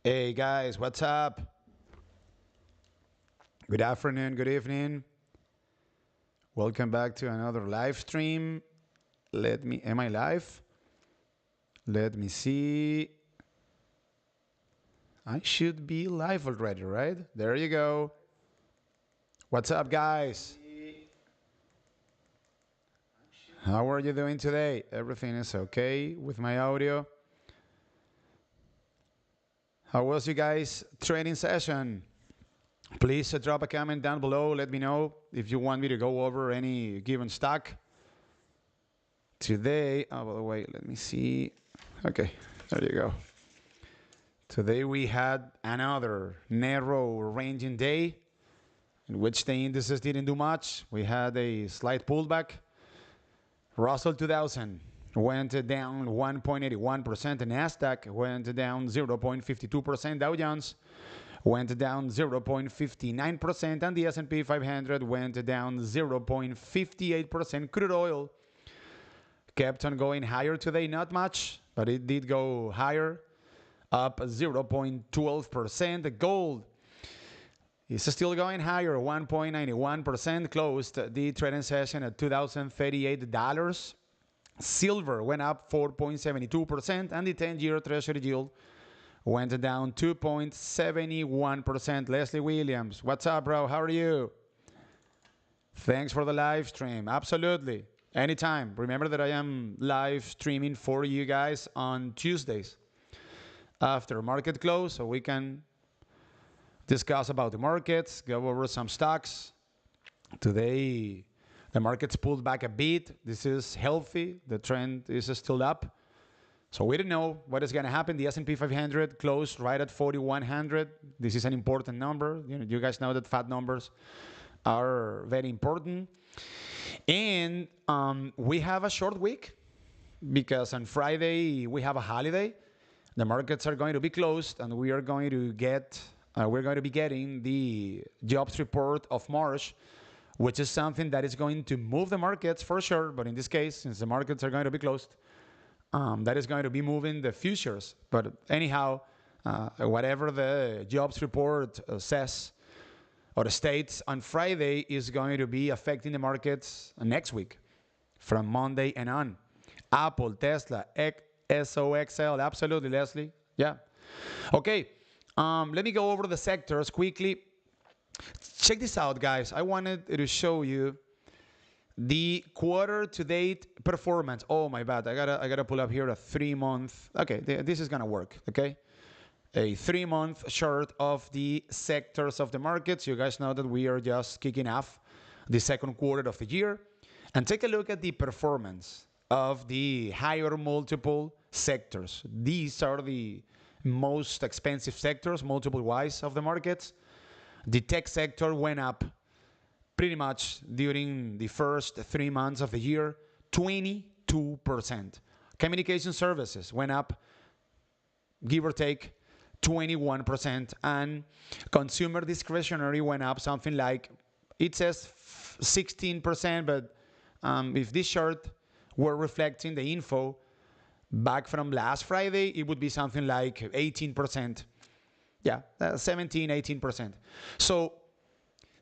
Hey guys, what's up? Good afternoon, good evening. Welcome back to another live stream. Am I live? Let me see. I should be live already, right? There you go. What's up, guys? How are you doing today? Everything is okay with my audio? How was you guys' training session? Please drop a comment down below. Let me know if you want me to go over any given stock. Today, oh, by the way, let me see. Okay, there you go. Today we had another narrow ranging day in which the indices didn't do much. We had a slight pullback. Russell 2000 went down 1.81%. The Nasdaq went down 0.52%. Dow Jones went down 0.59%. And the S&P 500 went down 0.58%. Crude oil kept on going higher today. Not much, but it did go higher, up 0.12%. The gold is still going higher, 1.91%, closed the trading session at $2,038. Silver went up 4.72%, and the 10-year Treasury yield went down 2.71%. Leslie Williams, what's up, bro? How are you? Thanks for the live stream. Absolutely. Anytime. Remember that I am live streaming for you guys on Tuesdays after market close, so we can discuss about the markets, go over some stocks. Today, the markets pulled back a bit. This is healthy. The trend is still up. So we don't know what is going to happen. The S&P 500 closed right at 4,100. This is an important number. You guys know that fat numbers are very important. And we have a short week because on Friday we have a holiday. The markets are going to be closed, and we're going to be getting the jobs report of March, which is something that is going to move the markets for sure. But in this case, since the markets are going to be closed, that is going to be moving the futures. But anyhow, whatever the jobs report says or states on Friday is going to be affecting the markets next week from Monday and on. Apple, Tesla, SOXL, absolutely, Leslie. Yeah. Okay. Let me go over the sectors quickly. Check this out, guys. I wanted to show you the quarter-to-date performance. Oh, my bad. I gotta pull up here a 3-month. Okay, this is gonna work. Okay, a 3-month chart of the sectors of the markets. You guys know that we are just kicking off the second quarter of the year, and take a look at the performance of the higher multiple sectors. These are the most expensive sectors, multiple-wise, of the markets. The tech sector went up pretty much during the first 3 months of the year, 22%. Communication services went up, give or take, 21%. And consumer discretionary went up something like, it says 16%, but if this chart were reflecting the info back from last Friday, it would be something like 18%. Yeah, 17, 18%. So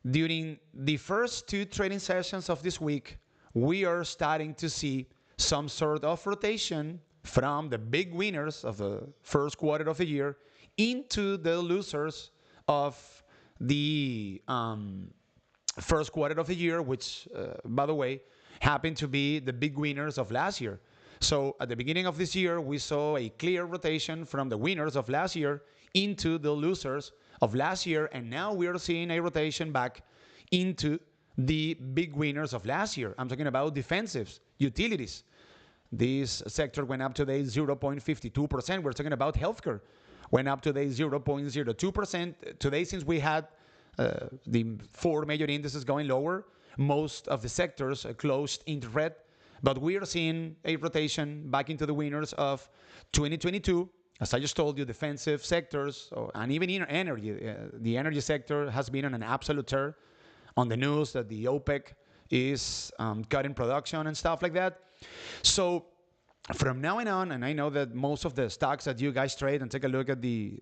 during the first 2 trading sessions of this week, we are starting to see some sort of rotation from the big winners of the first quarter of the year into the losers of the first quarter of the year, which, by the way, happened to be the big winners of last year. So at the beginning of this year, we saw a clear rotation from the winners of last year into the losers of last year, and now we are seeing a rotation back into the big winners of last year. I'm talking about defensives, utilities. This sector went up today 0.52%. We're talking about healthcare. Went up today 0.02%. Today, since we had the 4 major indices going lower, most of the sectors closed in red. But we are seeing a rotation back into the winners of 2022. As I just told you, defensive sectors, and even in energy, the energy sector has been on an absolute tear on the news that the OPEC is cutting production and stuff like that. So from now on, and I know that most of the stocks that you guys trade, and take a look at the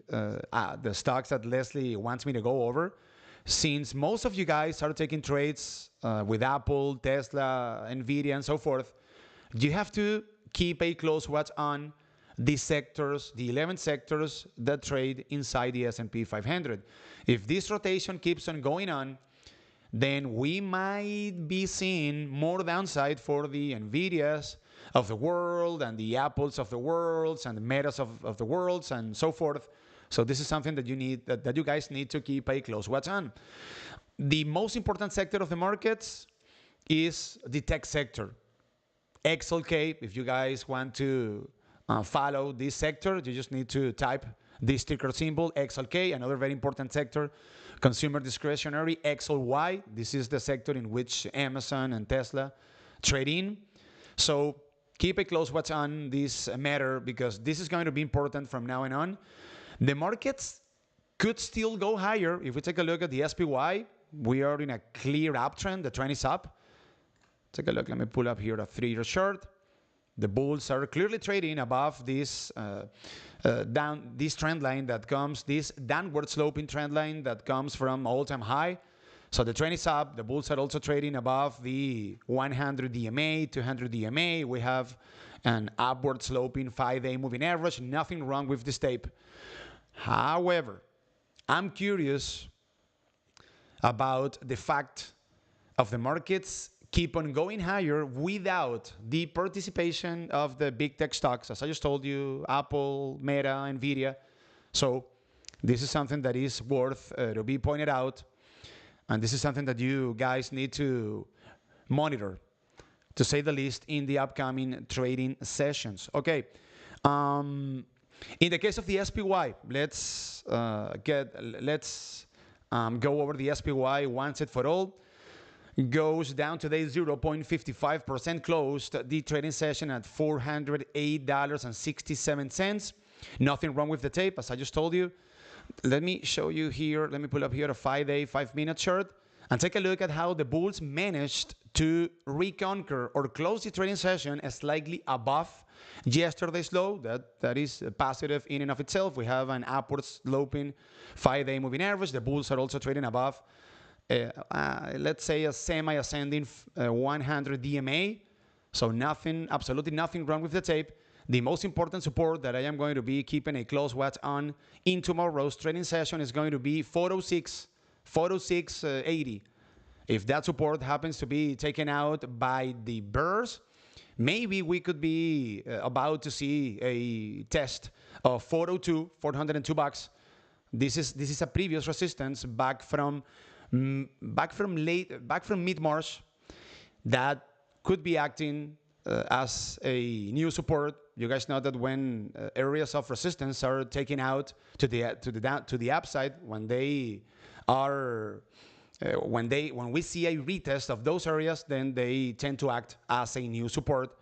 stocks that Leslie wants me to go over, since most of you guys are taking trades with Apple, Tesla, NVDA, and so forth, you have to keep a close watch on the sectors, the 11 sectors that trade inside the S&P 500. If this rotation keeps on going on, then we might be seeing more downside for the NVIDIAs of the world and the Apples of the world and the Metas of the world and so forth. So this is something that you guys need to keep a close watch on. The most important sector of the markets is the tech sector. XLK, if you guys want to follow this sector, you just need to type this ticker symbol, XLK. Another very important sector, consumer discretionary, XLY. This is the sector in which Amazon and Tesla trade in. So keep a close watch on this matter because this is going to be important from now on. The markets could still go higher. If we take a look at the SPY, we are in a clear uptrend. The trend is up. Take a look. Let me pull up here a 3-year chart. The bulls are clearly trading above this this trend line that comes, this downward sloping trend line that comes from all-time high. So the trend is up. The bulls are also trading above the 100 DMA, 200 DMA. We have an upward sloping 5-day moving average. Nothing wrong with this tape. However, I'm curious about the fact of the markets keep on going higher without the participation of the big tech stocks, as I just told you, Apple, Meta, NVIDIA. So this is something that is worth to be pointed out. And this is something that you guys need to monitor, to say the least, in the upcoming trading sessions. Okay. In the case of the SPY, let's go over the SPY once and for all. Goes down today 0.55%, closed the trading session at $408.67. Nothing wrong with the tape, as I just told you. Let me show you here. Let me pull up here a 5-day, 5-minute chart and take a look at how the bulls managed to reconquer or close the trading session slightly above yesterday's low. That is positive in and of itself. We have an upward sloping 5-day moving average. The bulls are also trading above let's say a semi-ascending 100 DMA. So nothing, absolutely nothing wrong with the tape. The most important support that I am going to be keeping a close watch on in tomorrow's trading session is going to be 406.80. If that support happens to be taken out by the bears, maybe we could be about to see a test of 402 bucks. This is a previous resistance back from mid-March that could be acting as a new support. You guys know that when areas of resistance are taken out to the upside, when we see a retest of those areas, then they tend to act as a new support.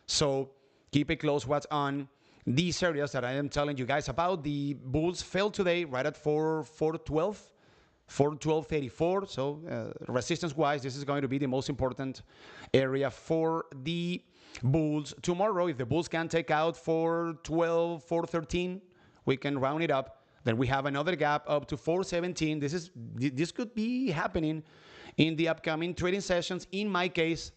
So keep a close watch on these areas that I am telling you guys about. The bulls fell today right at 412.84. So resistance-wise, this is going to be the most important area for the bulls tomorrow. If the bulls can take out 412, 413, we can round it up. Then we have another gap up to 417. This could be happening in the upcoming trading sessions. In my case,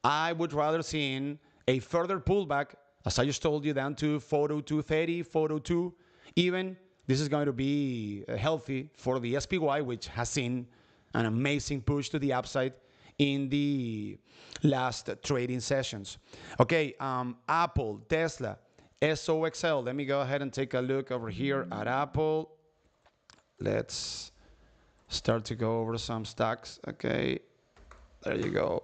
I would rather see a further pullback, as I just told you, down to 402.30, 402 even. This is going to be healthy for the SPY, which has seen an amazing push to the upside in the last trading sessions. Okay, Apple, Tesla, SOXL. Let me go ahead and take a look over here at Apple. Let's start to go over some stocks. Okay, there you go.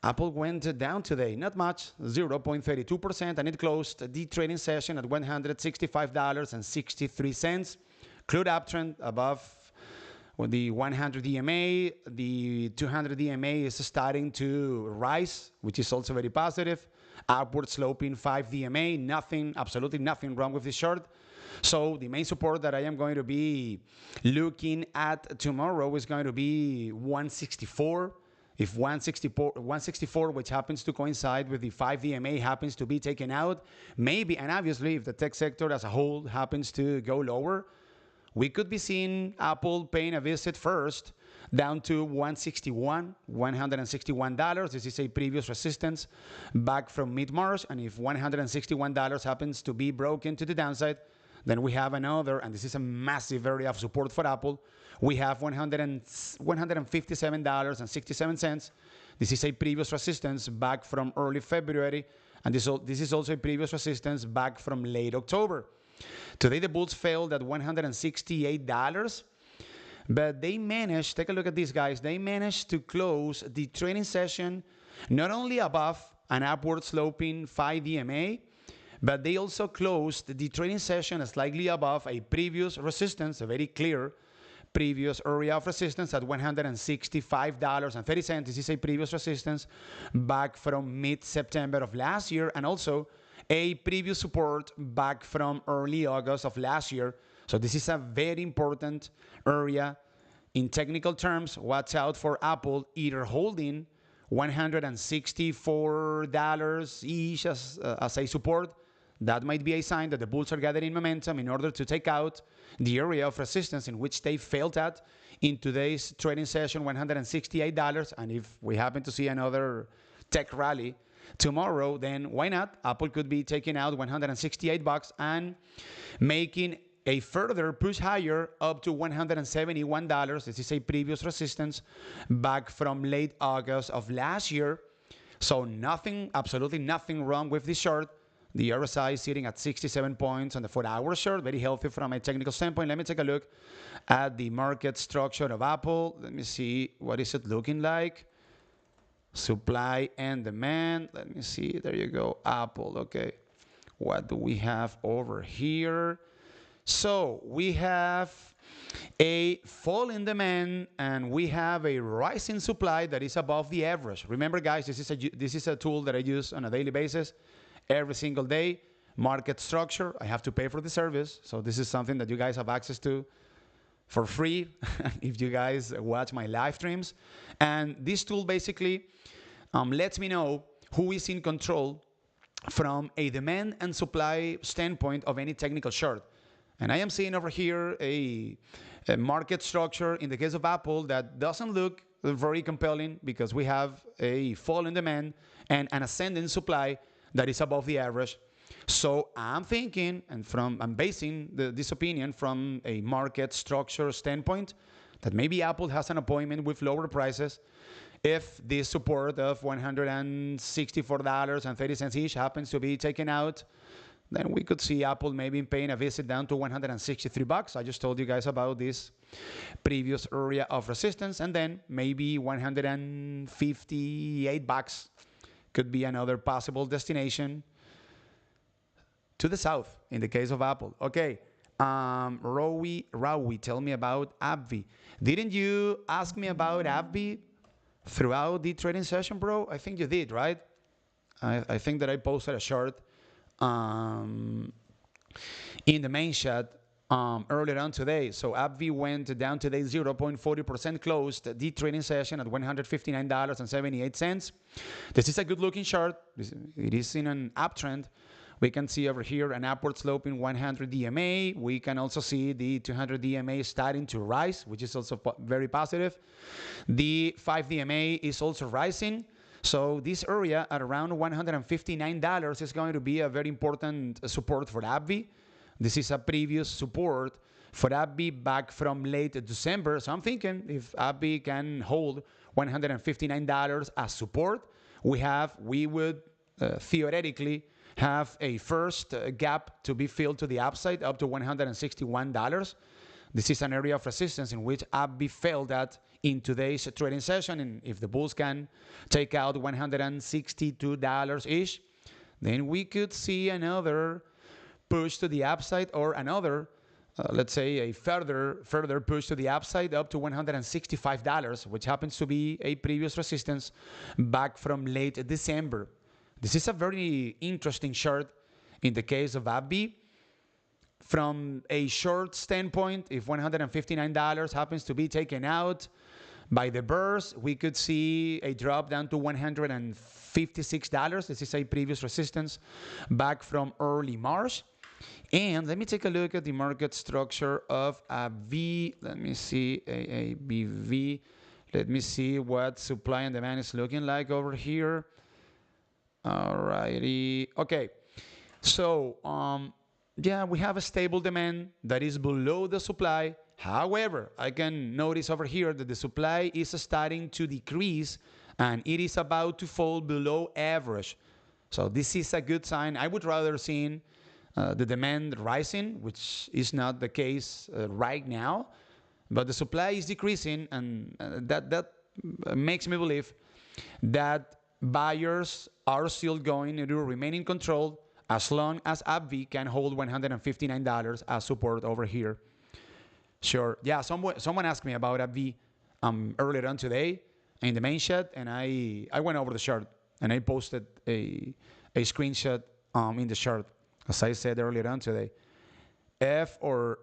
Apple went down today, not much, 0.32%, and it closed the trading session at $165.63. Crude uptrend above the 100 DMA. The 200 DMA is starting to rise, which is also very positive. Upward sloping 5 DMA, nothing, absolutely nothing wrong with this chart. So the main support that I am going to be looking at tomorrow is going to be 164. If 164, which happens to coincide with the 5 EMA, happens to be taken out, maybe, and obviously if the tech sector as a whole happens to go lower, we could be seeing Apple paying a visit first down to $161. This is a previous resistance back from mid-March. And if $161 happens to be broken to the downside, then we have another, and this is a massive area of support for Apple. We have $157.67. This is a previous resistance back from early February, and this is also a previous resistance back from late October. Today, the bulls failed at $168, but they managed, take a look at these guys, they managed to close the trading session not only above an upward sloping 5 EMA, but they also closed the trading session slightly above a previous resistance, a very clear previous area of resistance at $165.30. This is a previous resistance back from mid-September of last year, and also a previous support back from early August of last year. So this is a very important area. In technical terms, watch out for Apple either holding $164-ish as a support. That might be a sign that the bulls are gathering momentum in order to take out the area of resistance in which they failed at in today's trading session, $168. And if we happen to see another tech rally tomorrow, then why not? Apple could be taking out $168 and making a further push higher up to $171. This is a previous resistance back from late August of last year. So nothing, absolutely nothing wrong with this chart. The RSI is sitting at 67 points on the 4-hour chart, very healthy from a technical standpoint. Let me take a look at the market structure of Apple. Let me see, what is it looking like? Supply and demand. Let me see, there you go, Apple, okay. What do we have over here? So we have a fall in demand and we have a rise in supply that is above the average. Remember, guys, this is a tool that I use on a daily basis. Every single day, market structure, I have to pay for the service. So this is something that you guys have access to for free if you guys watch my live streams. And this tool basically lets me know who is in control from a demand and supply standpoint of any technical chart. And I am seeing over here a market structure in the case of Apple that doesn't look very compelling because we have a fall in demand and an ascending supply that is above the average. So I'm thinking, and I'm basing this opinion from a market structure standpoint, that maybe Apple has an appointment with lower prices. If this support of $164.30 each happens to be taken out, then we could see Apple maybe paying a visit down to $163. I just told you guys about this previous area of resistance, and then maybe $158 could be another possible destination to the south in the case of Apple. Okay, Rowie, tell me about AbbVie. Didn't you ask me about AbbVie throughout the trading session, bro? I think you did, right? I think that I posted a chart in the main chat earlier on today. So AbbVie went down today 0.40%, closed the trading session at $159.78. This is a good looking chart. It is in an uptrend. We can see over here an upward slope in 100 DMA. We can also see the 200 DMA starting to rise, which is also very positive. The 5 DMA is also rising. So this area at around $159 is going to be a very important support for AbbVie. This is a previous support for AbbVie back from late December. So I'm thinking if AbbVie can hold $159 as support, we would theoretically have a first gap to be filled to the upside up to $161. This is an area of resistance in which AbbVie failed at in today's trading session. And if the bulls can take out $162-ish, then we could see another push to the upside, or another, let's say, a further push to the upside up to $165, which happens to be a previous resistance back from late December. This is a very interesting chart in the case of AbbVie. From a short standpoint, if $159 happens to be taken out, By the burst, we could see a drop down to $156. This is a previous resistance back from early March. And let me take a look at the market structure of a V. Let me see, AABV. Let me see what supply and demand is looking like over here. Alrighty. Okay. So, yeah, we have a stable demand that is below the supply. However, I can notice over here that the supply is starting to decrease and it is about to fall below average. So this is a good sign. I would rather see the demand rising, which is not the case right now, but the supply is decreasing, and that makes me believe that buyers are still going to remain in control as long as AbbVie can hold $159 as support over here. Sure. Yeah, someone asked me about AbbVie earlier on today in the main chat, and I went over the chart and I posted a screenshot in the chart, as I said earlier on today. F or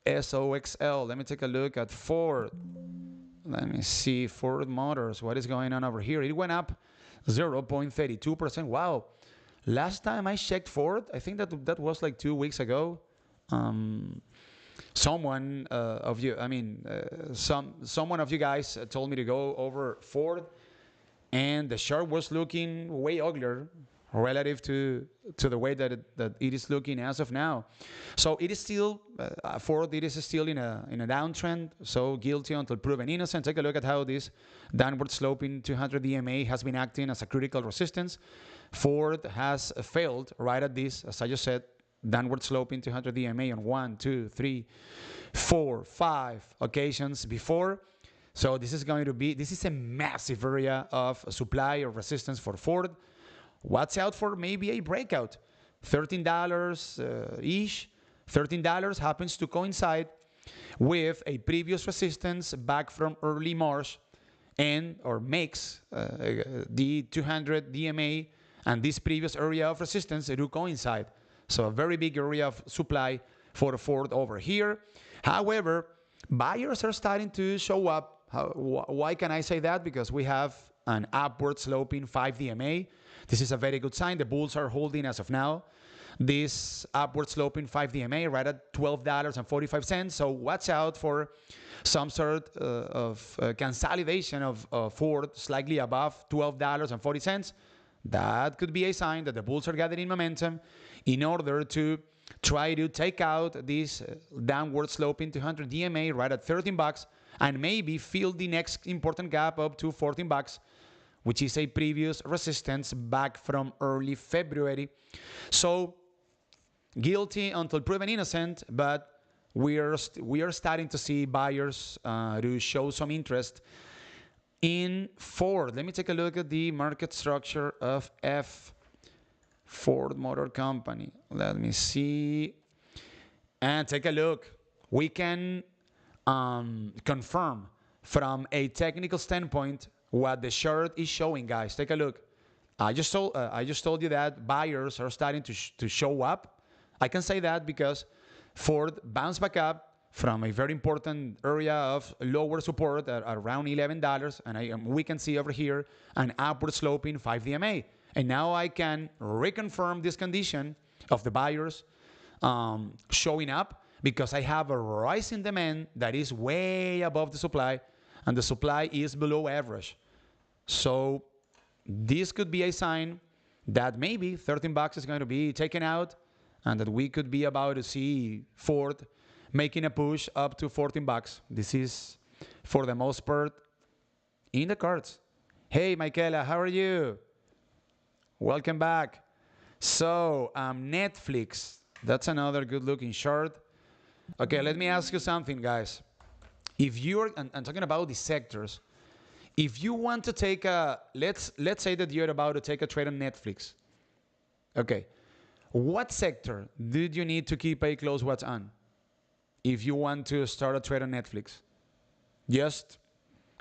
SOXL. Let me take a look at Ford. Let me see Ford Motors. What is going on over here? It went up 0.32%. Wow. Last time I checked Ford, I think that was like 2 weeks ago. Someone of you, someone of you guys told me to go over Ford, and the chart was looking way uglier relative to the way that it is looking as of now. So it is still Ford. It is still in a downtrend. So guilty until proven innocent. Take a look at how this downward sloping 200 DMA has been acting as a critical resistance. Ford has failed right at this, as I just said, downward sloping 200 DMA on 1, 2, 3, 4, 5 occasions before. So this is a massive area of supply or resistance for Ford. Watch out for maybe a breakout. $13-ish. $13 happens to coincide with a previous resistance back from early March or makes the 200 DMA and this previous area of resistance to coincide. So a very big area of supply for Ford over here. However, buyers are starting to show up. Why can I say that? Because we have an upward sloping 5 DMA. This is a very good sign. The bulls are holding as of now this upward sloping 5 DMA right at $12.45. So watch out for some sort of consolidation of Ford slightly above $12.40. That could be a sign that the bulls are gathering momentum in order to try to take out this downward sloping 200 DMA right at $13 and maybe fill the next important gap up to $14, which is a previous resistance back from early February. So guilty until proven innocent, but we are starting to see buyers to show some interest in Ford. Let me take a look at the market structure of Ford Motor Company. Let me see. And take a look. We can confirm from a technical standpoint what the chart is showing, guys. Take a look. I just told you that buyers are starting to show up. I can say that because Ford bounced back up from a very important area of lower support at around $11, and we can see over here an upward sloping 5 DMA. And now I can reconfirm this condition of the buyers showing up because I have a rising demand that is way above the supply, and the supply is below average. So this could be a sign that maybe $13 is going to be taken out and that we could be about to see Ford making a push up to $14. This is, for the most part, in the cards. Hey, Michaela, how are you? Welcome back. So, Netflix. That's another good-looking chart. Okay, let me ask you something, guys. If you're, I'm talking about the sectors. If you want to take let's say that you're about to take a trade on Netflix. Okay. What sector did you need to keep a close watch on if you want to start a trade on Netflix? Just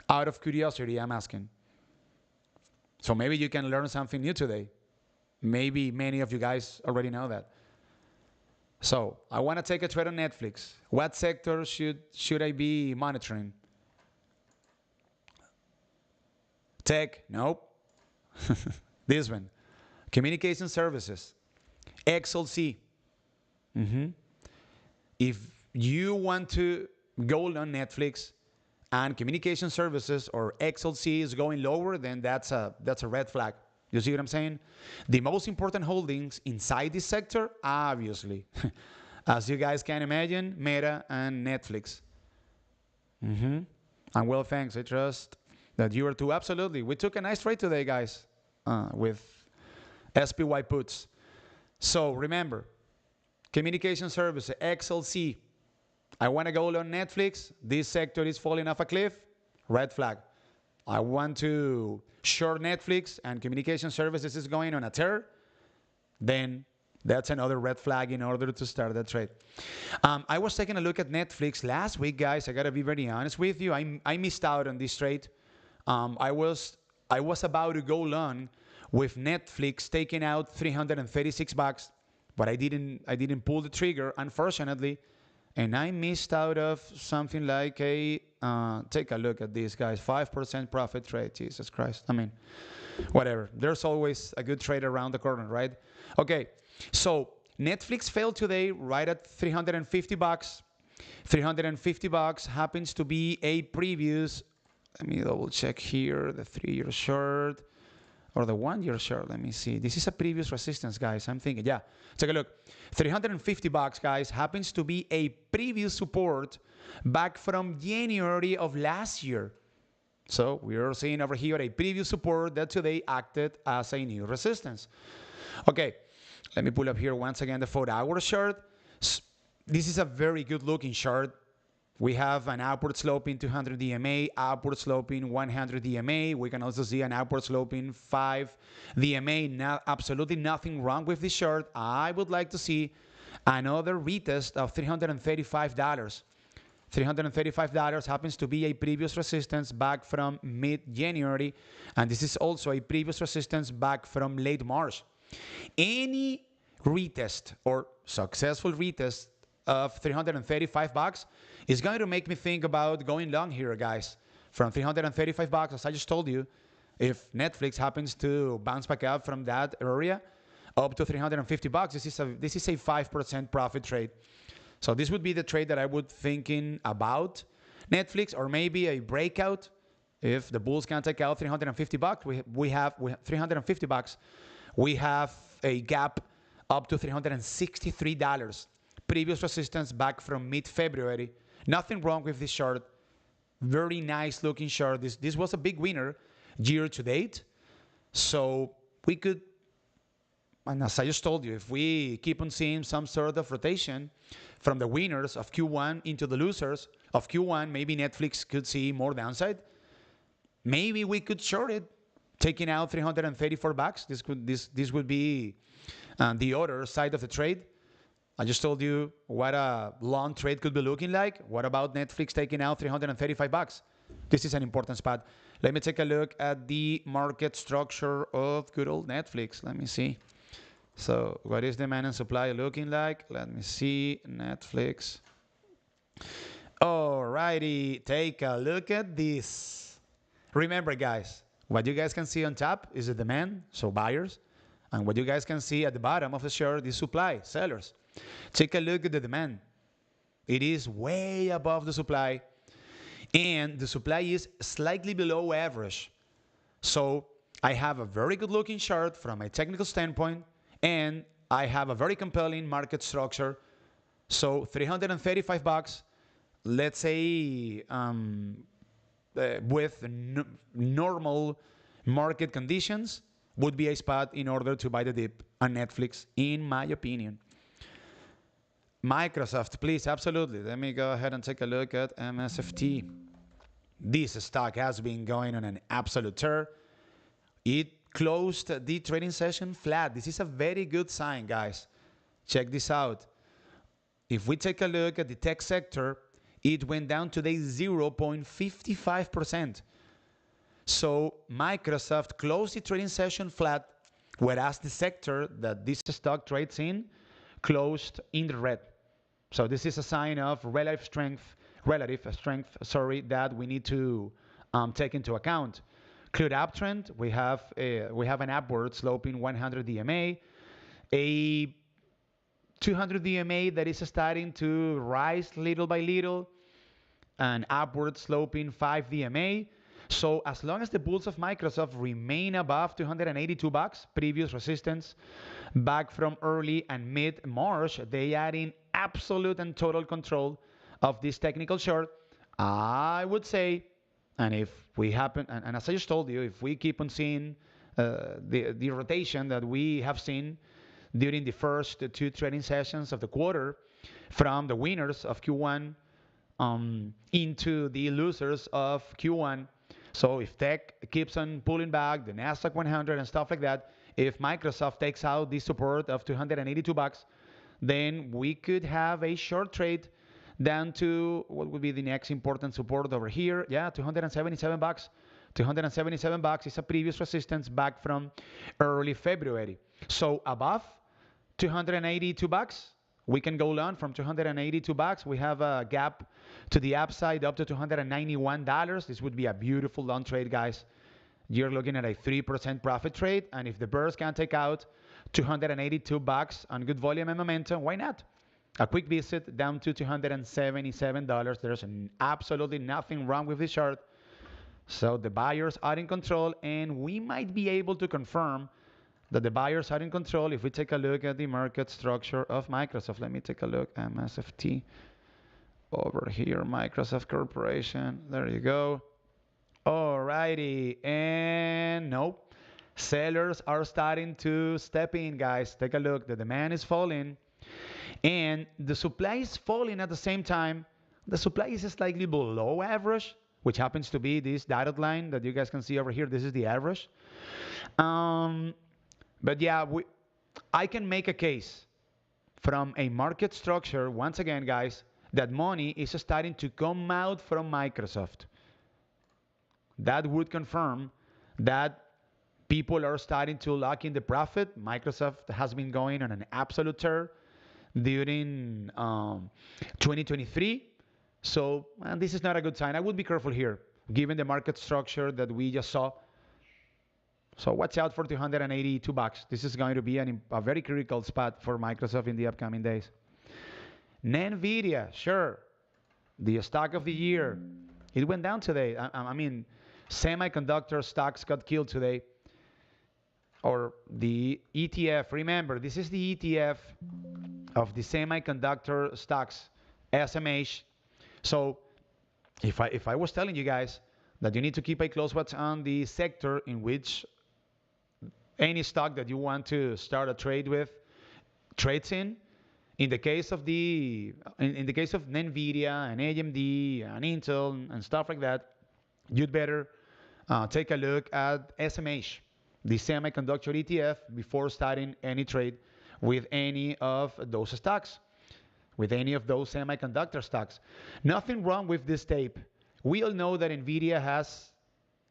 out of curiosity, I'm asking. So maybe you can learn something new today. Maybe many of you guys already know that. So I want to take a trade on Netflix. What sector should I be monitoring? Tech, nope. This one. Communication services, XLC. If you want to go on Netflix and communication services or XLC is going lower, then that's a red flag. You see what I'm saying? The most important holdings inside this sector, obviously, as you guys can imagine, Meta and Netflix. And well, thanks. I trust that you are too. Absolutely. We took a nice trade today, guys, with SPY puts. So remember, communication services, XLC. I want to go on Netflix. This sector is falling off a cliff. Red flag. I want to short Netflix and communication services is going on a tear. Then that's another red flag in order to start that trade. I was taking a look at Netflix last week, guys. I got to be very honest with you. I missed out on this trade. I was about to go long with Netflix taking out $336, but I didn't pull the trigger, unfortunately. And I missed out of something like a, take a look at this, guys, 5% profit trade. Jesus Christ. I mean, whatever. There's always a good trade around the corner, right? Okay, so Netflix failed today right at $350. $350 happens to be a previous, let me double check here, the 3-year short. Or the 1-year short, let me see. This is a previous resistance, guys. I'm thinking, yeah. Take a look. $350, guys, happens to be a previous support back from January of last year. So we are seeing over here a previous support that today acted as a new resistance. Okay, let me pull up here once again the 4-hour chart. This is a very good looking chart. We have an upward sloping 200 DMA, upward sloping 100 DMA. We can also see an upward sloping 5 DMA. Absolutely nothing wrong with this chart. I would like to see another retest of $335. $335 happens to be a previous resistance back from mid-January, and this is also a previous resistance back from late March. Any retest or successful retest of $335 is going to make me think about going long here, guys. From $335, as I just told you, if Netflix happens to bounce back up from that area up to $350, this is a 5% profit trade. So this would be the trade that I would thinking about Netflix, or maybe a breakout. If the bulls can take out $350, we have $350. We have a gap up to $363. Previous resistance back from mid-February. Nothing wrong with this chart. Very nice looking chart. This was a big winner year to date. So we could, and as I just told you, if we keep on seeing some sort of rotation from the winners of Q1 into the losers of Q1, maybe Netflix could see more downside. Maybe we could short it, taking out $334. This would be the other side of the trade. I just told you what a long trade could be looking like. What about Netflix taking out $335? This is an important spot. Let me take a look at the market structure of good old Netflix. Let me see. So what is demand and supply looking like? Let me see. Netflix. Alrighty. Take a look at this. Remember, guys, what you guys can see on top is the demand, so buyers. And what you guys can see at the bottom of the chart is supply, sellers. Take a look at the demand. It is way above the supply, and the supply is slightly below average. So I have a very good looking chart from a technical standpoint, and I have a very compelling market structure. So $335, let's say with normal market conditions, would be a spot in order to buy the dip on Netflix, in my opinion. Microsoft, please, absolutely. Let me go ahead and take a look at MSFT. This stock has been going on an absolute tear. It closed the trading session flat. This is a very good sign, guys. Check this out. If we take a look at the tech sector, it went down today 0.55%. So Microsoft closed the trading session flat, whereas the sector that this stock trades in closed in the red. So this is a sign of relative strength, that we need to take into account. clear uptrend. We have an upward sloping 100 DMA, a 200 DMA that is starting to rise little by little, an upward sloping 5 DMA. So as long as the bulls of Microsoft remain above $282, previous resistance back from early and mid March, they are in absolute and total control of this technical short. I would say, and if we happen, and as I just told you, if we keep on seeing the rotation that we have seen during the first two trading sessions of the quarter, from the winners of Q1 into the losers of Q1. So if tech keeps on pulling back, the Nasdaq 100 and stuff like that, if Microsoft takes out the support of $282, then we could have a short trade down to what would be the next important support over here. Yeah, $277. $277 is a previous resistance back from early February. So above $282, we can go long from $282. We have a gap to the upside up to $291. This would be a beautiful long trade, guys. You're looking at a 3% profit trade, and if the Bears can take out $282 on good volume and momentum, why not? A quick visit down to $277. There's absolutely nothing wrong with this chart. So the buyers are in control, and we might be able to confirm that the buyers are in control if we take a look at the market structure of Microsoft. Let me take a look at MSFT over here, Microsoft Corporation. There you go. Alrighty, and nope. Sellers are starting to step in, guys. Take a look. The demand is falling, and the supply is falling at the same time. The supply is slightly below average, which happens to be this dotted line that you guys can see over here. This is the average. But yeah, I can make a case from a market structure, once again, guys, that money is starting to come out from Microsoft. That would confirm that people are starting to lock in the profit. Microsoft has been going on an absolute tear during 2023. So this is not a good sign. I would be careful here, given the market structure that we just saw. So watch out for $282. This is going to be a very critical spot for Microsoft in the upcoming days. NVDA, sure, the stock of the year. It went down today. I mean, semiconductor stocks got killed today. Or the ETF. Remember, this is the ETF of the semiconductor stocks, SMH. So if I was telling you guys that you need to keep a close watch on the sector in which any stock that you want to start a trade with trades in the case of in the case of NVDA and AMD and Intel and stuff like that, you'd better take a look at SMH, the semiconductor ETF, before starting any trade with any of those stocks, with any of those semiconductor stocks. Nothing wrong with this tape. We all know that NVIDIA has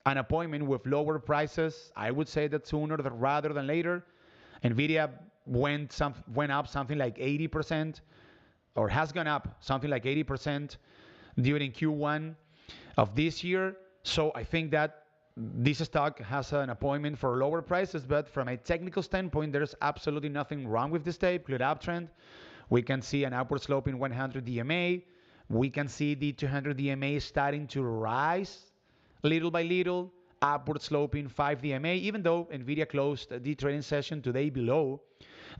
an appointment with lower prices. I would say that sooner rather than later. NVIDIA went up something like 80%, or has gone up something like 80% during Q1 of this year. So I think that this stock has an appointment for lower prices, but from a technical standpoint, there's absolutely nothing wrong with this tape. Clear uptrend. We can see an upward slope in 100 DMA. We can see the 200 DMA starting to rise little by little, upward sloping 5 DMA, even though NVIDIA closed the trading session today below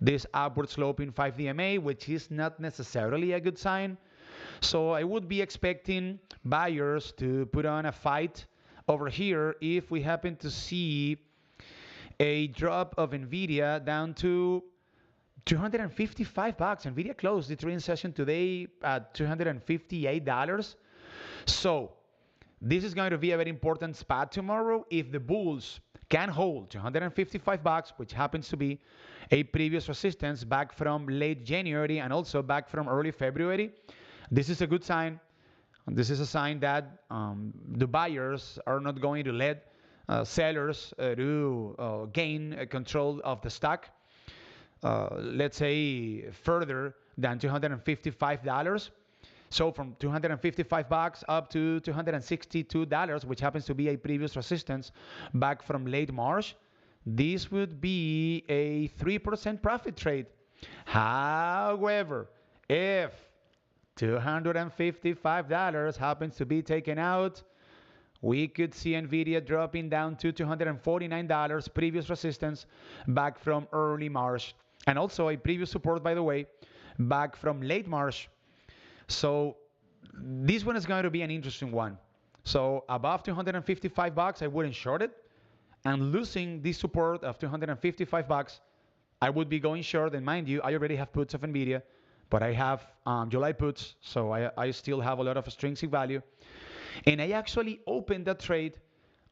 this upward sloping 5 DMA, which is not necessarily a good sign. So I would be expecting buyers to put on a fight over here if we happen to see a drop of NVIDIA down to $255. NVIDIA closed the trading session today at $258. So this is going to be a very important spot tomorrow. If the bulls can hold $255, which happens to be a previous resistance back from late January and also back from early February, this is a good sign. This is a sign that the buyers are not going to let sellers to gain control of the stock, let's say further than $255. So from $255 up to $262, which happens to be a previous resistance back from late March, this would be a 3% profit trade. However, if $255 happens to be taken out, we could see NVIDIA dropping down to $249, previous resistance back from early March. And also a previous support, by the way, back from late March. So this one is going to be an interesting one. So above $255, I wouldn't short it. And losing this support of $255, I would be going short. And mind you, I already have puts of NVIDIA, but I have July puts, so I still have a lot of extrinsic value. And I actually opened that trade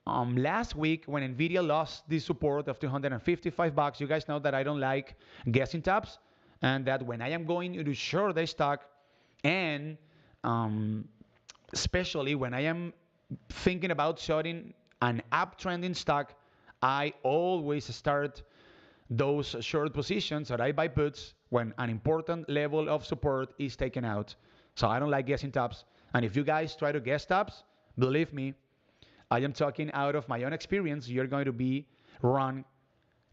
last week when NVIDIA lost the support of $255. You guys know that I don't like guessing taps, and that when I am going to short the stock, and especially when I am thinking about shorting an uptrending stock, I always start those short positions that I buy puts when an important level of support is taken out. So I don't like guessing tops. And if you guys try to guess tops, believe me, I am talking out of my own experience. You're going to be wrong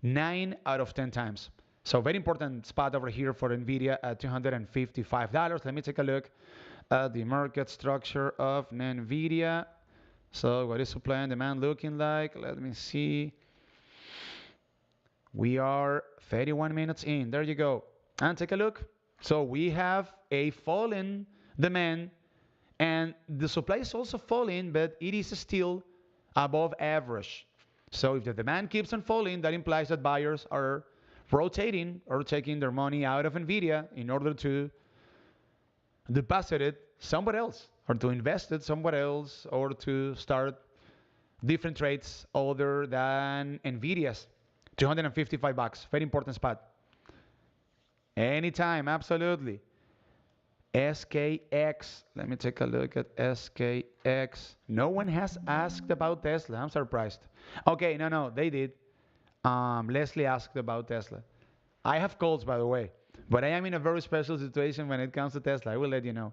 9 out of 10 times. So very important spot over here for NVIDIA at $255. Let me take a look at the market structure of NVIDIA. So what is supply and demand looking like? Let me see. We are 31 minutes in. There you go. And take a look. So we have a fallen demand, and the supply is also falling, but it is still above average. So if the demand keeps on falling, that implies that buyers are rotating or taking their money out of NVIDIA in order to deposit it somewhere else, or to invest it somewhere else, or to start different trades other than NVIDIA's. $255, very important spot. Anytime, absolutely. SKX, let me take a look at SKX. No one has asked about Tesla. I'm surprised. Okay, no, they did. Leslie asked about Tesla. I have calls, by the way, but I am in a very special situation when it comes to Tesla. I will let you know.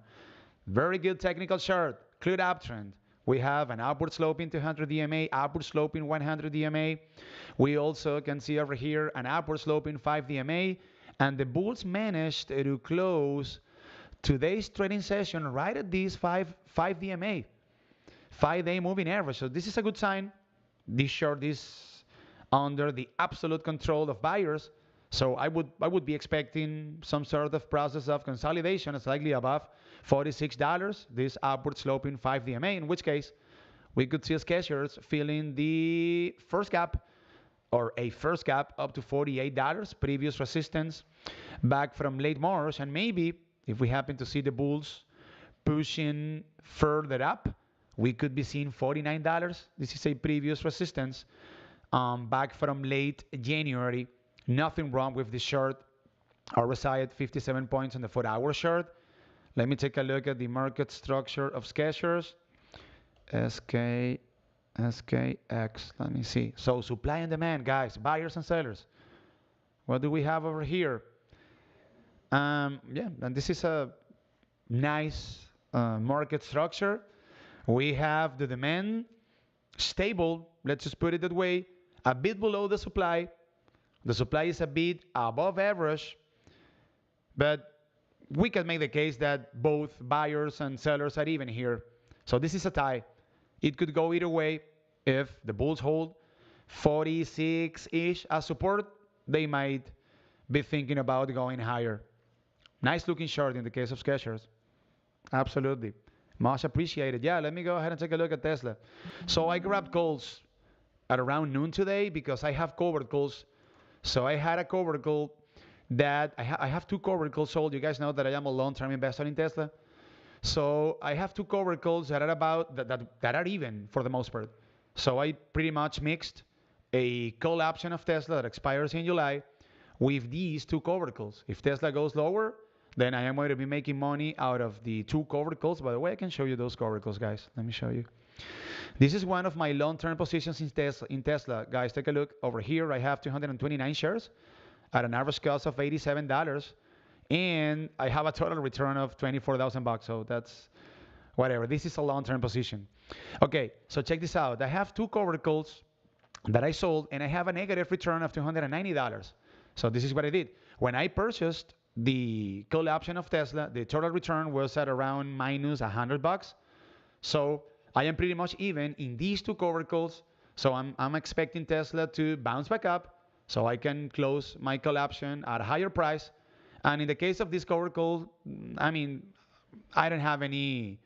Very good technical chart, clear uptrend. We have an upward sloping 200 DMA, upward sloping 100 DMA. We also can see over here an upward sloping 5 DMA, and the bulls managed to close today's trading session right at this 5 DMA, 5-day moving average. So this is a good sign. This short is under the absolute control of buyers. So I would be expecting some sort of process of consolidation, slightly above $46, this upward sloping 5 DMA, in which case we could see Skechers filling the first gap, or a first gap up to $48, previous resistance back from late March. And maybe if we happen to see the bulls pushing further up, we could be seeing $49. This is a previous resistance back from late January. Nothing wrong with this short. RSI at 57 points on the 4-hour short. Let me take a look at the market structure of Skechers. SKX, let me see. So supply and demand, guys, buyers and sellers. What do we have over here? Yeah, and this is a nice market structure. We have the demand stable, let's just put it that way, a bit below the supply. The supply is a bit above average, but we can make the case that both buyers and sellers are even here. So this is a tie. It could go either way. If the bulls hold 46-ish as support, they might be thinking about going higher. Nice looking short in the case of Skechers. Absolutely. Much appreciated. Yeah, let me go ahead and take a look at Tesla. So I grabbed calls at around noon today because I have covered calls. So I had a covered call that I have two covered calls sold. You guys know that I am a long-term investor in Tesla. So I have two covered calls that are about that are even for the most part. So I pretty much mixed a call option of Tesla that expires in July with these two covered calls. If Tesla goes lower, then I am going to be making money out of the two covered calls. By the way, I can show you those covered calls, guys. Let me show you. This is one of my long-term positions in Tesla. Guys, take a look over here. I have 229 shares at an average cost of $87. and I have a total return of 24,000 bucks. So that's whatever. This is a long-term position. Okay, so check this out. I have two covered calls that I sold, and I have a negative return of $290. So this is what I did. When I purchased the call option of Tesla, the total return was at around minus 100 bucks. So I am pretty much even in these two covered calls. So I'm expecting Tesla to bounce back up so I can close my call option at a higher price. And in the case of this covered call, I mean, I don't have any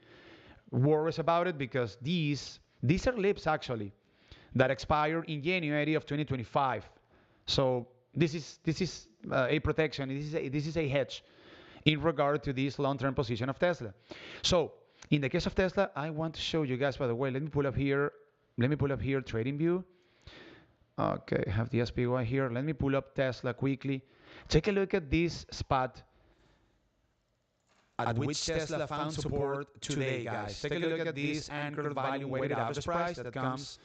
worries about it because these are lips actually that expire in January of 2025. So this is a protection. This is a hedge in regard to this long-term position of Tesla. So in the case of Tesla, I want to show you guys. By the way, let me pull up here. Let me pull up here Trading View. Okay, I have the SPY here. Let me pull up Tesla quickly. Take a look at this spot at which Tesla found support today, guys. Take a look at this anchored volume weighted average price that comes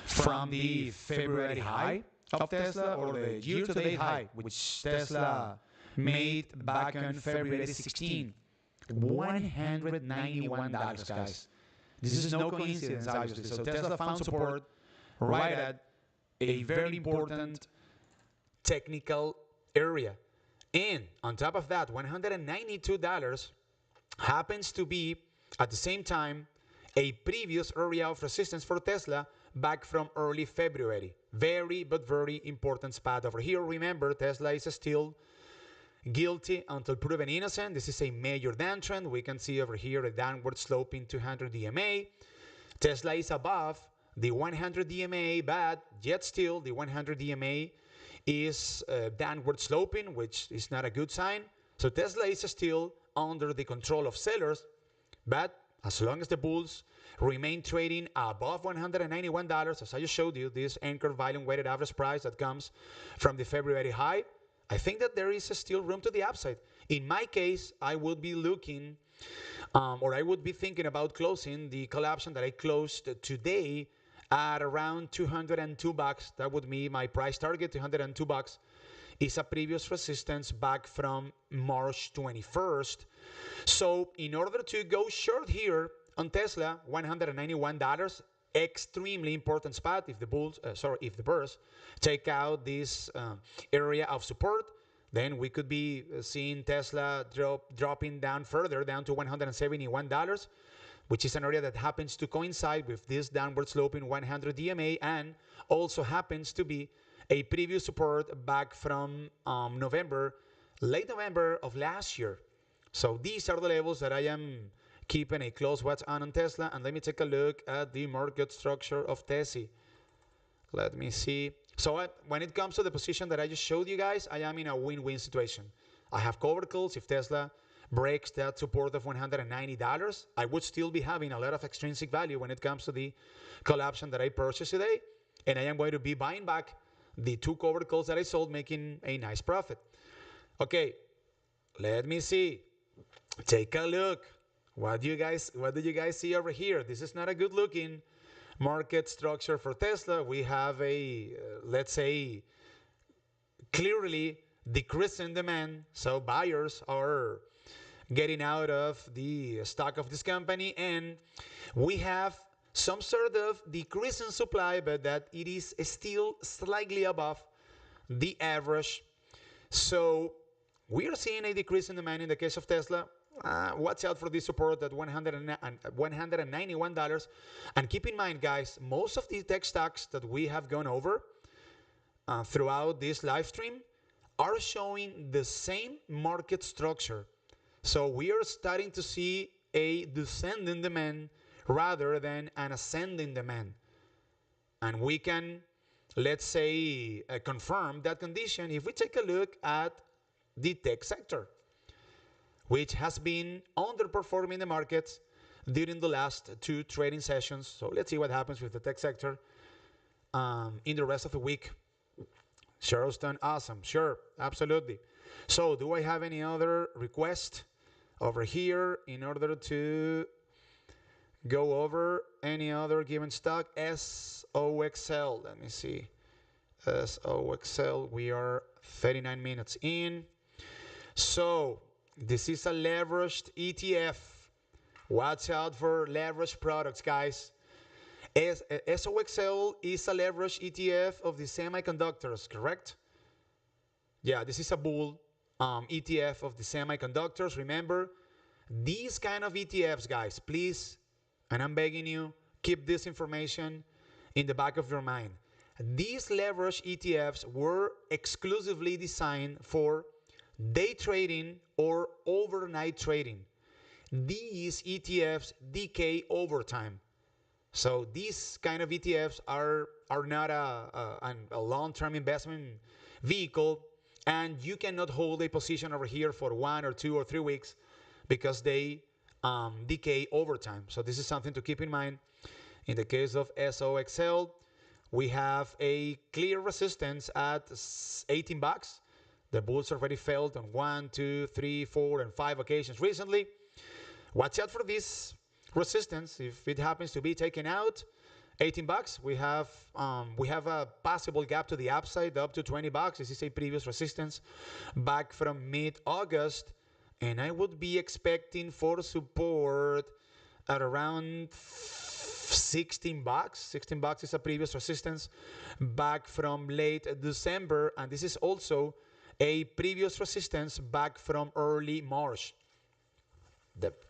from the February high of Tesla or the year-to-date high, which Tesla made back on February 16. $191, guys. This is no coincidence, obviously. So Tesla found support right at a very important technical area. And on top of that, $192 happens to be, at the same time, a previous area of resistance for Tesla back from early February. Very, but very important spot over here. Remember, Tesla is still guilty until proven innocent. This is a major downtrend. We can see over here a downward sloping 200 DMA. Tesla is above the 100 DMA, but yet still the 100 DMA is downward sloping, which is not a good sign. So Tesla is still under the control of sellers, but as long as the bulls remain trading above $191, as I just showed you, this anchor volume weighted average price that comes from the February high, I think that there is still room to the upside. In my case, I would be looking, or I would be thinking about closing the call option that I closed today at around 202 bucks. That would be my price target. 202 bucks is a previous resistance back from March 21st. So in order to go short here on Tesla, $191, extremely important spot. If the bears take out this area of support, then we could be seeing Tesla dropping down further, down to $171, which is an area that happens to coincide with this downward sloping 100 DMA and also happens to be a previous support back from late November of last year. So these are the levels that I am keeping a close watch on Tesla. And let me take a look at the market structure of Tesla. Let me see. So when it comes to the position that I just showed you guys, I am in a win-win situation. I have covered calls. If Tesla breaks that support of $190, I would still be having a lot of extrinsic value when it comes to the call option that I purchased today. And I am going to be buying back the two covered calls that I sold, making a nice profit. Okay, let me see. Take a look. What do you guys see over here? This is not a good looking market structure for Tesla. We have a, let's say, clearly decreasing demand. So buyers are getting out of the stock of this company. And we have some sort of decrease in supply, but that it is still slightly above the average. So we are seeing a decrease in demand in the case of Tesla. Watch out for this support at $191. And keep in mind, guys, most of the tech stocks that we have gone over throughout this live stream are showing the same market structure. So we are starting to see a descending demand rather than an ascending demand. And we can, let's say, confirm that condition if we take a look at the tech sector, which has been underperforming the markets during the last two trading sessions. So let's see what happens with the tech sector in the rest of the week. Charleston, awesome. Sure, absolutely. So do I have any other request over here in order to go over any other given stock? SOXL, let me see. SOXL, we are 39 minutes in. So this is a leveraged ETF. Watch out for leveraged products, guys. SOXL is a leveraged ETF of the semiconductors, correct? Yeah, this is a bull ETF of the semiconductors. Remember, these kind of ETFs, guys, please, and I'm begging you, keep this information in the back of your mind. These leverage ETFs were exclusively designed for day trading or overnight trading. These ETFs decay over time. So these kind of ETFs are not a long-term investment vehicle, and you cannot hold a position over here for 1 or 2 or 3 weeks because they decay over time. So this is something to keep in mind. In the case of SOXL, we have a clear resistance at 18 bucks. The bulls already failed on 1, 2, 3, 4, and 5 occasions recently. Watch out for this resistance. If it happens to be taken out, 18 bucks, we have a possible gap to the upside up to 20 bucks. This is a previous resistance back from mid-August, and I would be expecting for support at around 16 bucks. 16 bucks is a previous resistance back from late December, and this is also a previous resistance back from early March.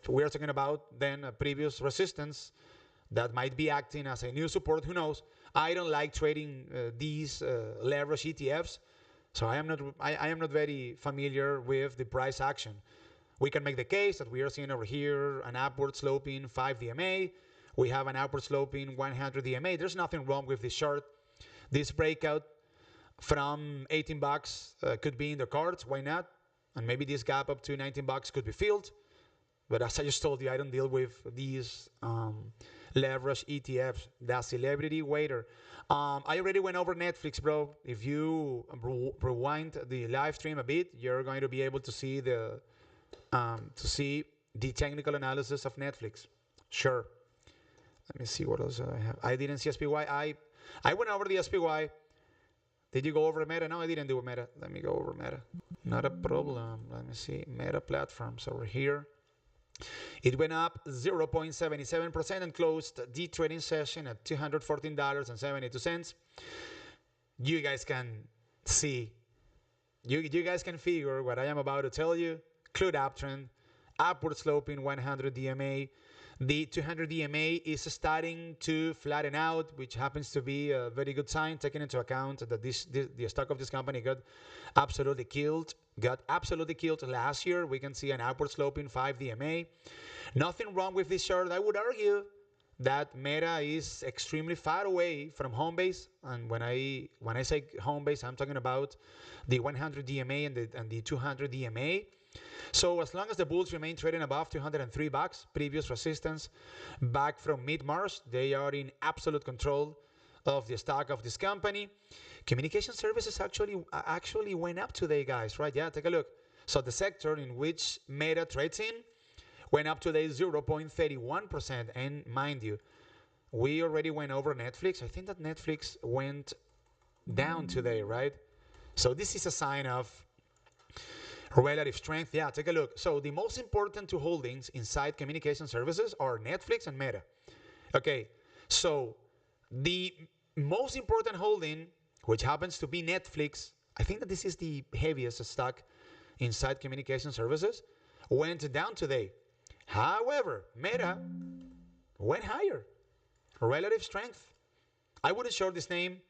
We're talking about then a previous resistance that might be acting as a new support. Who knows? I don't like trading these leverage ETFs, so I am not very familiar with the price action. We can make the case that we are seeing over here an upward sloping 5 DMA. We have an upward sloping 100 DMA. There's nothing wrong with this chart. This breakout from 18 bucks could be in the cards. Why not? And maybe this gap up to 19 bucks could be filled. But as I just told you, I don't deal with these leverage ETFs. The celebrity waiter. I already went over Netflix, bro. If you rewind the live stream a bit, you're going to be able to see the technical analysis of Netflix. Sure. Let me see what else I have. I didn't see SPY. I went over the SPY. Did you go over Meta? No, I didn't do Meta. Let me go over Meta. Not a problem. Let me see. Meta platforms over here. It went up 0.77% and closed the trading session at $214.72. You guys can see, you guys can figure what I am about to tell you. Crude uptrend, upward sloping 100 DMA. The 200 DMA is starting to flatten out, which happens to be a very good sign, taking into account that the stock of this company got absolutely killed last year. We can see an upward sloping 5 DMA. Nothing wrong with this chart. I would argue that Meta is extremely far away from home base, and when I say home base, I'm talking about the 100 DMA and the 200 DMA. So as long as the bulls remain trading above 203 bucks, previous resistance back from mid-March, they are in absolute control of the stock of this company. Communication services actually went up today, guys, right? Yeah, take a look. So the sector in which Meta trades in went up today 0.31%. And mind you, we already went over Netflix. I think that Netflix went down today, right? So this is a sign of relative strength. Yeah, take a look. So the most important two holdings inside communication services are Netflix and Meta. Okay, so the most important holding, which happens to be Netflix, I think that this is the heaviest stock inside communication services, went down today. However, Meta went higher. Relative strength. I wouldn't short this name.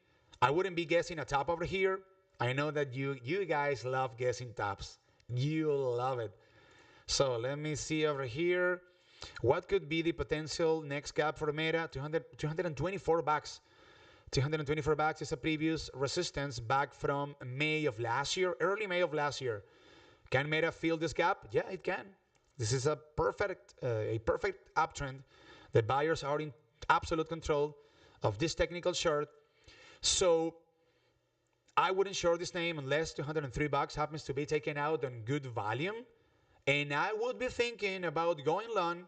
I wouldn't be guessing a top over here. I know that you guys love guessing tops. You love it. So let me see over here. What could be the potential next gap for Meta? 224 bucks. 224 bucks is a previous resistance back from May of last year, early May of last year. Can Meta fill this gap? Yeah, it can. This is a perfect uptrend. The buyers are in absolute control of this technical chart. So I wouldn't short this name unless 203 bucks happens to be taken out on good volume. And I would be thinking about going long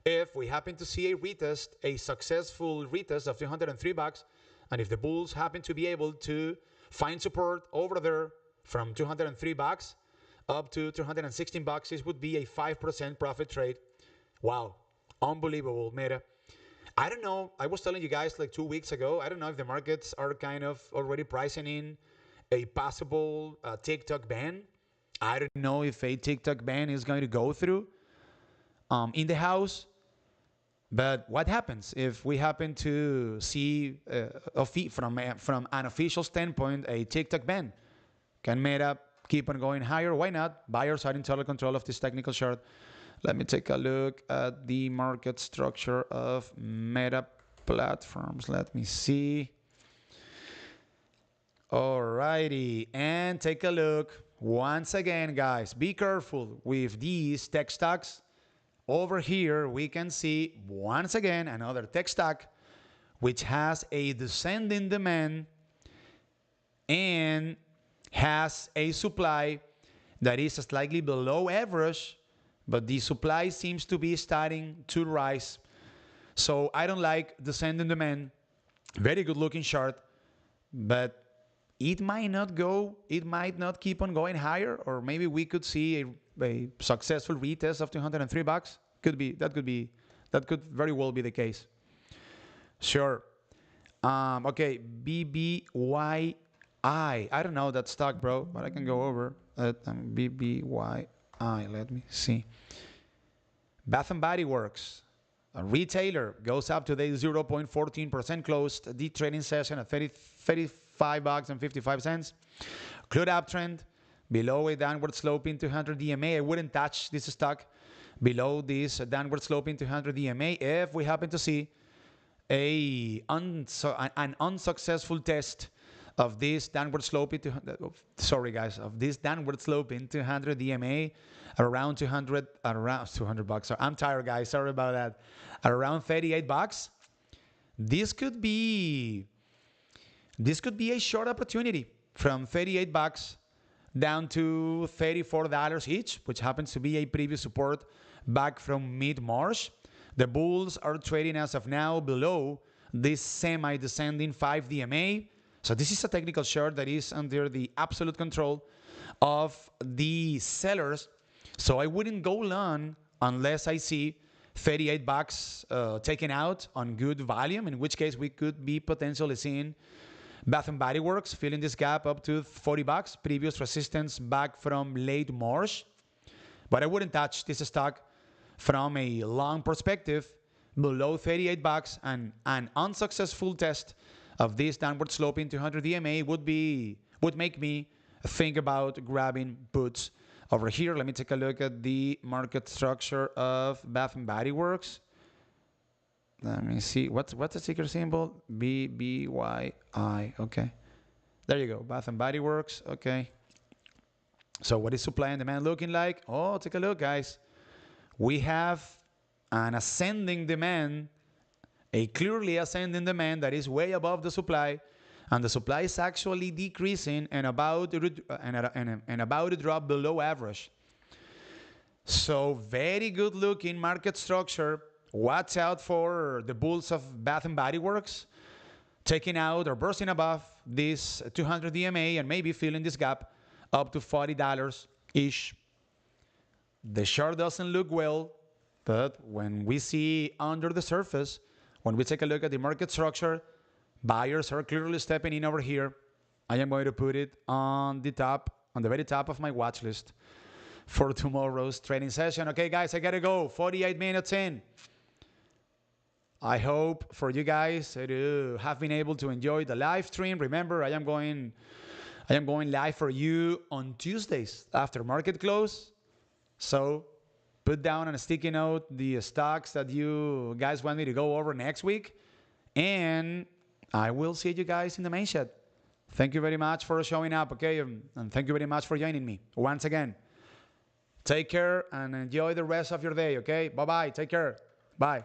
if we happen to see a successful retest of 203 bucks. And if the bulls happen to be able to find support over there from 203 bucks, up to 316 bucks. This would be a 5% profit trade. Wow, unbelievable, Meta. I don't know. I was telling you guys like 2 weeks ago. I don't know if the markets are kind of already pricing in a possible TikTok ban. I don't know if a TikTok ban is going to go through in the House. But what happens if we happen to see from an official standpoint a TikTok ban? Can Meta keep on going higher? Why not? Buyers are in total control of this technical chart. Let me take a look at the market structure of Meta platforms. Let me see. Alrighty, and take a look. Once again, guys, be careful with these tech stocks. Over here, we can see, once again, another tech stock, which has a descending demand and has a supply that is slightly below average, but the supply seems to be starting to rise. So I don't like descending demand. Very good looking chart, but it might not go, it might not keep on going higher, or maybe we could see a successful retest of 203 bucks. That could very well be the case. Sure. Okay, BBYI. I don't know that stock, bro, but I can go over it. BBYI. Let me see. Bath and Body Works. A retailer goes up today 0.14%, closed the trading session at 35 bucks and 55 cents. Crude uptrend below a downward sloping 200 DMA. I wouldn't touch this stock below this downward sloping 200 DMA if we happen to see an unsuccessful test of this downward sloping of this downward sloping 200 DMA around 200 bucks. I'm tired, guys. Sorry about that. Around 38 bucks. This could be a short opportunity from 38 bucks down to $34 each, which happens to be a previous support back from mid-March. The bulls are trading as of now below this semi-descending 5 DMA. So this is a technical chart that is under the absolute control of the sellers. So I wouldn't go long unless I see 38 bucks taken out on good volume, in which case we could be potentially seeing Bath and Body Works filling this gap up to 40 bucks, previous resistance back from late March. But I wouldn't touch this stock from a long perspective below 38 bucks, and an unsuccessful test of this downward sloping 200 DMA would make me think about grabbing puts over here. Let me take a look at the market structure of Bath and Body Works. Let me see. What's the ticker symbol? BBYI. Okay. There you go. Bath and Body Works. Okay. So what is supply and demand looking like? Oh, take a look, guys. We have an ascending demand, a clearly ascending demand that is way above the supply, and the supply is actually decreasing and about to drop below average. So very good looking market structure. Watch out for the bulls of Bath and Body Works taking out or bursting above this 200 DMA and maybe filling this gap up to $40-ish. The chart doesn't look well, but when we see under the surface, when we take a look at the market structure, buyers are clearly stepping in over here. I am going to put it on the very top of my watch list for tomorrow's trading session. Okay, guys, I gotta go. 48 minutes in. I hope for you guys to have been able to enjoy the live stream. Remember, I am going live for you on Tuesdays after market close. So put down on a sticky note the stocks that you guys want me to go over next week. And I will see you guys in the main chat. Thank you very much for showing up, okay? And thank you very much for joining me once again. Take care and enjoy the rest of your day, okay? Bye-bye. Take care. Bye.